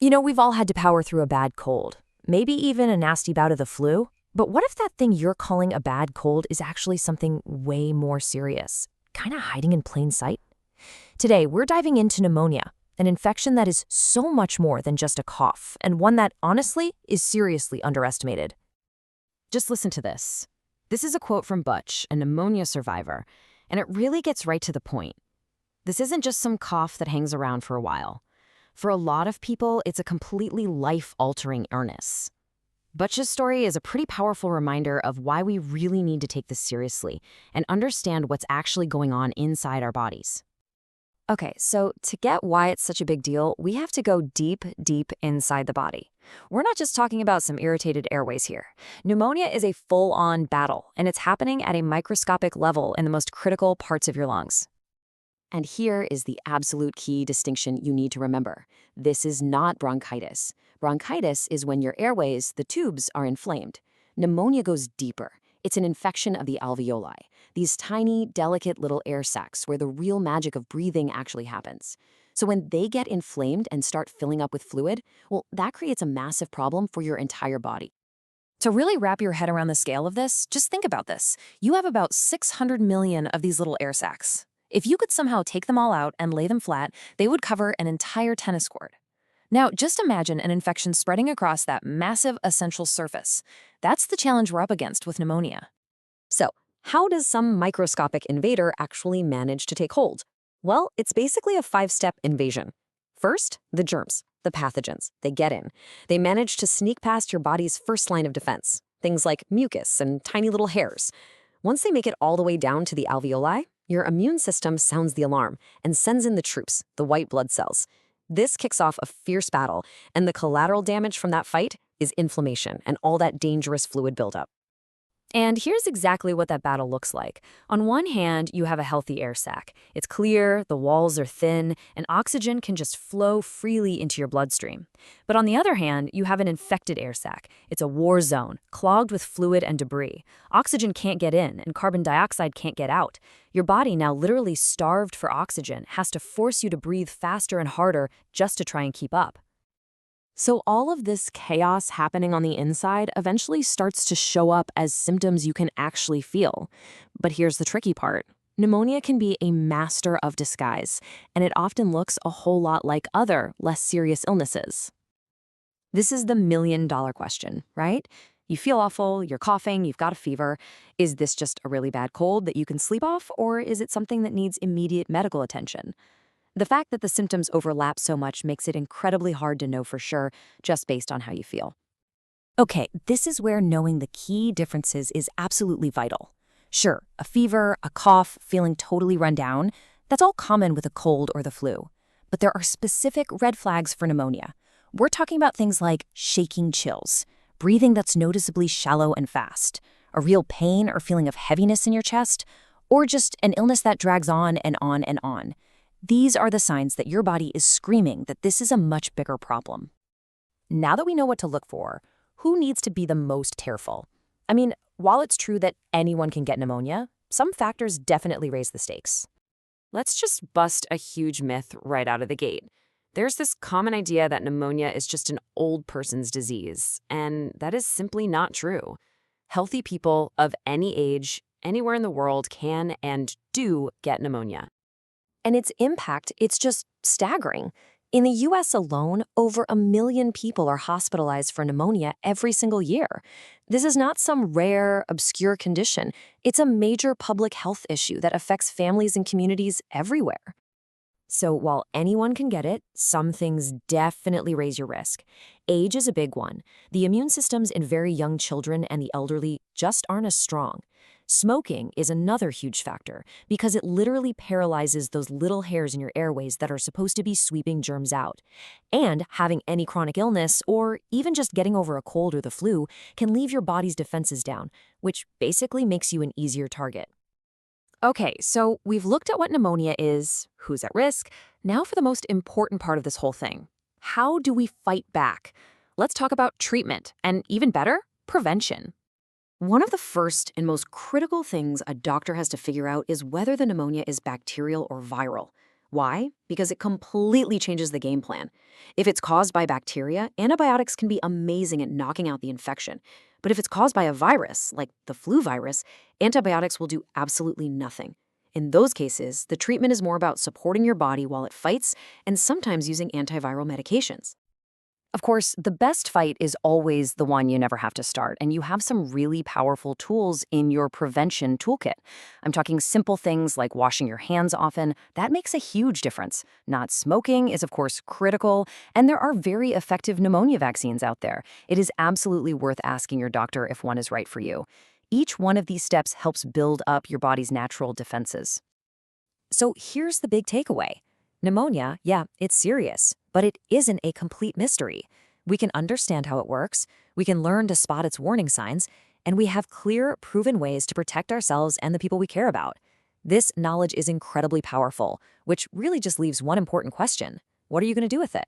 We've all had to power through a bad cold, maybe even a nasty bout of the flu. But what if that thing you're calling a bad cold is actually something way more serious, kind of hiding in plain sight? Today, we're diving into pneumonia, an infection that is so much more than just a cough, and one that, honestly, is seriously underestimated. Just listen to this. This is a quote from Butch, a pneumonia survivor, and it really gets right to the point. This isn't just some cough that hangs around for a while. For a lot of people, it's a completely life-altering illness. Butch's story is a pretty powerful reminder of why we really need to take this seriously and understand what's actually going on inside our bodies. Okay, so to get why it's such a big deal, we have to go deep, deep inside the body. We're not just talking about some irritated airways here. Pneumonia is a full-on battle, and it's happening at a microscopic level in the most critical parts of your lungs. And here is the absolute key distinction you need to remember. This is not bronchitis. Bronchitis is when your airways, the tubes, are inflamed. Pneumonia goes deeper. It's an infection of the alveoli, these tiny, delicate little air sacs where the real magic of breathing actually happens. So when they get inflamed and start filling up with fluid, well, that creates a massive problem for your entire body. To really wrap your head around the scale of this, just think about this. You have about 600 million of these little air sacs. If you could somehow take them all out and lay them flat, they would cover an entire tennis court. Now, just imagine an infection spreading across that massive essential surface. That's the challenge we're up against with pneumonia. So, how does some microscopic invader actually manage to take hold? Well, it's basically a 5-step invasion. First, the germs, the pathogens, they get in. They manage to sneak past your body's first line of defense, things like mucus and tiny little hairs. Once they make it all the way down to the alveoli, your immune system sounds the alarm and sends in the troops, the white blood cells. This kicks off a fierce battle, and the collateral damage from that fight is inflammation and all that dangerous fluid buildup. And here's exactly what that battle looks like. On one hand, you have a healthy air sac. It's clear, the walls are thin, and oxygen can just flow freely into your bloodstream. But on the other hand, you have an infected air sac. It's a war zone, clogged with fluid and debris. Oxygen can't get in, and carbon dioxide can't get out. Your body, now literally starved for oxygen, has to force you to breathe faster and harder just to try and keep up. So all of this chaos happening on the inside eventually starts to show up as symptoms you can actually feel. But here's the tricky part. Pneumonia can be a master of disguise, and it often looks a whole lot like other, less serious illnesses. This is the million-dollar question, right? You feel awful, you're coughing, you've got a fever. Is this just a really bad cold that you can sleep off, or is it something that needs immediate medical attention? The fact that the symptoms overlap so much makes it incredibly hard to know for sure, just based on how you feel. Okay, this is where knowing the key differences is absolutely vital. Sure, a fever, a cough, feeling totally run down, that's all common with a cold or the flu. But there are specific red flags for pneumonia. We're talking about things like shaking chills, breathing that's noticeably shallow and fast, a real pain or feeling of heaviness in your chest, or just an illness that drags on and on and on. These are the signs that your body is screaming that this is a much bigger problem. Now that we know what to look for, who needs to be the most careful? I mean, while it's true that anyone can get pneumonia, some factors definitely raise the stakes. Let's just bust a huge myth right out of the gate. There's this common idea that pneumonia is just an old person's disease, and that is simply not true. Healthy people of any age, anywhere in the world can and do get pneumonia. And its impact, it's just staggering. In the US alone, over 1 million people are hospitalized for pneumonia every single year. This is not some rare, obscure condition. It's a major public health issue that affects families and communities everywhere. So while anyone can get it, some things definitely raise your risk. Age is a big one. The immune systems in very young children and the elderly just aren't as strong. Smoking is another huge factor because it literally paralyzes those little hairs in your airways that are supposed to be sweeping germs out. And having any chronic illness or even just getting over a cold or the flu can leave your body's defenses down, which basically makes you an easier target. Okay, so we've looked at what pneumonia is, who's at risk. Now for the most important part of this whole thing. How do we fight back? Let's talk about treatment and, even better, prevention. One of the first and most critical things a doctor has to figure out is whether the pneumonia is bacterial or viral. Why? Because it completely changes the game plan. If it's caused by bacteria, antibiotics can be amazing at knocking out the infection. But if it's caused by a virus, like the flu virus, antibiotics will do absolutely nothing. In those cases, the treatment is more about supporting your body while it fights and sometimes using antiviral medications. Of course, the best fight is always the one you never have to start, and you have some really powerful tools in your prevention toolkit. I'm talking simple things like washing your hands often. That makes a huge difference. Not smoking is, of course, critical, and there are very effective pneumonia vaccines out there. It is absolutely worth asking your doctor if one is right for you. Each one of these steps helps build up your body's natural defenses. So here's the big takeaway. Pneumonia, yeah, it's serious, but it isn't a complete mystery. We can understand how it works, we can learn to spot its warning signs, and we have clear, proven ways to protect ourselves and the people we care about. This knowledge is incredibly powerful, which really just leaves one important question. What are you going to do with it?